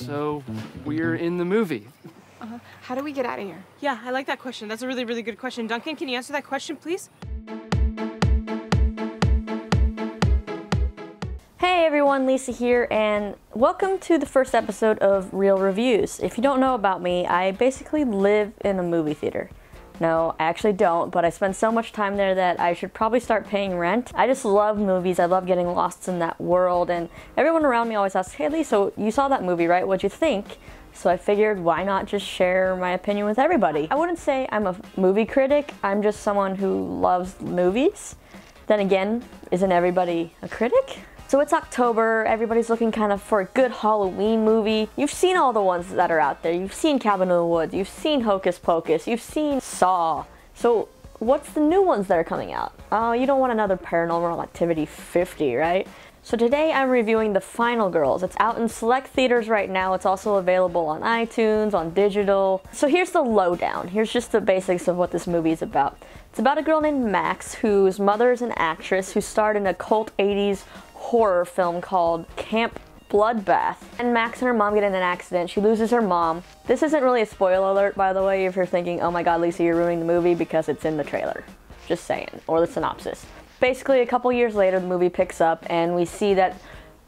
So, we're in the movie. How do we get out of here? Yeah, I like that question. That's a really, really good question. Duncan, can you answer that question, please? Hey everyone, Lisa here, and welcome to the first episode of Real Reviews. If you don't know about me, I basically live in a movie theater. No, I actually don't, but I spend so much time there that I should probably start paying rent. I just love movies. I love getting lost in that world, and everyone around me always asks, hey Lisa, you saw that movie, right? What'd you think? So I figured, why not just share my opinion with everybody? I wouldn't say I'm a movie critic. I'm just someone who loves movies. Then again, isn't everybody a critic? So it's October, everybody's looking kind of for a good Halloween movie. You've seen all the ones that are out there. You've seen Cabin in the Woods, you've seen Hocus Pocus, you've seen Saw. So what's the new ones that are coming out? Oh, you don't want another Paranormal Activity 50, right? So today I'm reviewing The Final Girls. It's out in select theaters right now. It's also available on iTunes, on digital. So here's the lowdown. Here's just the basics of what this movie is about. It's about a girl named Max, whose mother is an actress who starred in a cult 80s horror film called Camp Bloodbath. And Max and her mom get in an accident. She loses her mom. This isn't really a spoiler alert, by the way, if you're thinking, oh my god, Lisa, you're ruining the movie, because it's in the trailer. Just saying, or the synopsis. Basically, a couple years later, the movie picks up, and we see that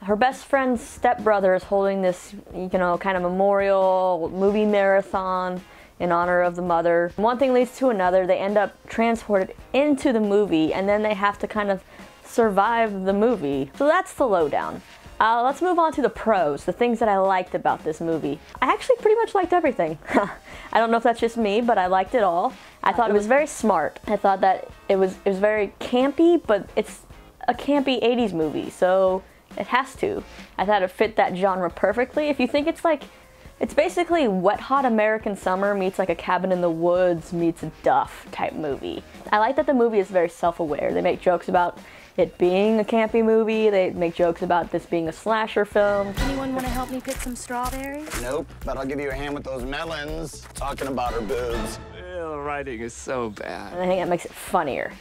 her best friend's stepbrother is holding this, kind of memorial movie marathon in honor of the mother. One thing leads to another. They end up transported into the movie, and then they have to kind of survive the movie. So that's the lowdown. Let's move on to the pros, the things that I liked about this movie. I actually pretty much liked everything. I don't know if that's just me, but I liked it all. I thought it was very smart. I thought that it was very campy, but it's a campy 80s movie, so it has to. I thought it fit that genre perfectly. If you think it's basically Wet Hot American Summer meets like a Cabin in the Woods meets a Duff type movie. I like that the movie is very self-aware. They make jokes about it being a campy movie. They make jokes about this being a slasher film. Anyone want to help me pick some strawberries? Nope, but I'll give you a hand with those melons. Talking about her boobs. The writing is so bad. And I think that makes it funnier.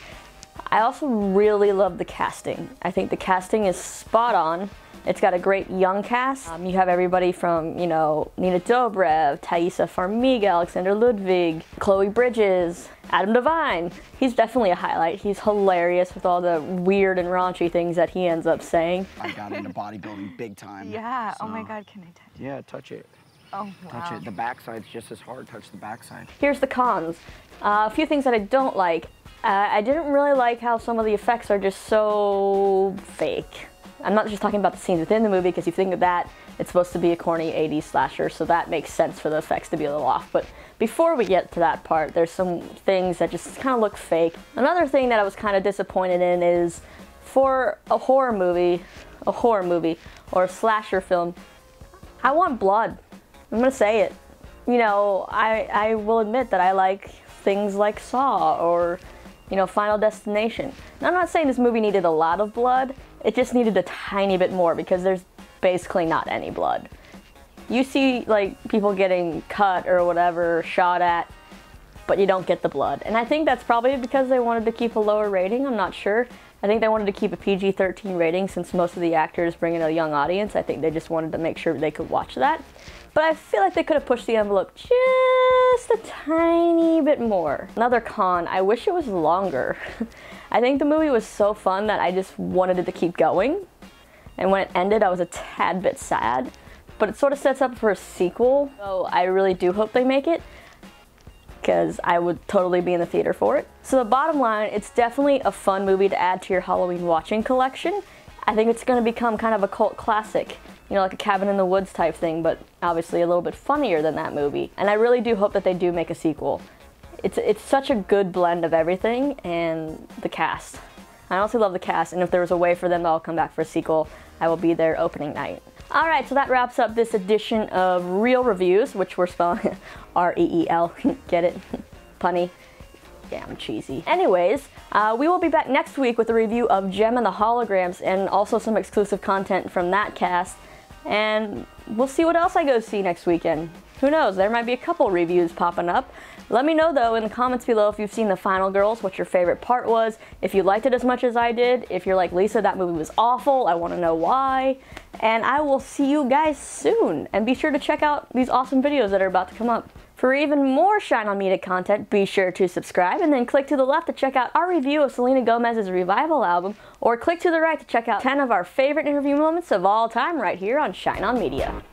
I also really love the casting. I think the casting is spot on. It's got a great young cast. You have everybody from, Nina Dobrev, Taissa Farmiga, Alexander Ludwig, Chloe Bridges, Adam Devine. He's definitely a highlight. He's hilarious with all the weird and raunchy things that he ends up saying. I got into bodybuilding big time. Yeah, so. oh my god, can I touch it? Yeah, touch it. Oh, wow. Touch it. The backside's just as hard. Touch the backside. Here's the cons. A few things that I don't like. I didn't really like how some of the effects are just so fake. I'm not just talking about the scenes within the movie, because you think of that, it's supposed to be a corny 80s slasher, so that makes sense for the effects to be a little off. But before we get to that part, there's some things that just kind of look fake. Another thing that I was kind of disappointed in is, for a horror movie, or a slasher film, I want blood. I'm gonna say it. I will admit that I like things like Saw, or Final Destination. And I'm not saying this movie needed a lot of blood, it just needed a tiny bit more, because there's basically not any blood. You see people getting cut or whatever, shot at, but you don't get the blood. And I think that's probably because they wanted to keep a lower rating, I'm not sure. I think they wanted to keep a PG-13 rating since most of the actors bring in a young audience. I think they just wanted to make sure they could watch that. But I feel like they could have pushed the envelope just a tiny bit more. Another con, I wish it was longer. I think the movie was so fun that I just wanted it to keep going. And when it ended, I was a tad bit sad. But it sort of sets up for a sequel, so I really do hope they make it, because I would totally be in the theater for it. So the bottom line, it's definitely a fun movie to add to your Halloween watching collection. I think it's going to become kind of a cult classic. Like a Cabin in the Woods type thing, but obviously a little bit funnier than that movie. And I really do hope that they do make a sequel. It's such a good blend of everything, and the cast. I also love the cast, and if there was a way for them to all come back for a sequel, I will be there opening night. Alright, so that wraps up this edition of Real Reviews, which we're spelling R-E-E-L. Get it? Punny. Yeah, I'm cheesy. Anyways, we will be back next week with a review of Gem and the Holograms, and also some exclusive content from that cast. And we'll see what else I go see next weekend. Who knows, there might be a couple reviews popping up. Let me know though in the comments below if you've seen The Final Girls, what your favorite part was, if you liked it as much as I did, if you're like, Lisa, that movie was awful, I want to know why. And I will see you guys soon, and be sure to check out these awesome videos that are about to come up. For even more Shine On Media content, be sure to subscribe and then click to the left to check out our review of Selena Gomez's Revival album, or click to the right to check out 10 of our favorite interview moments of all time right here on Shine On Media.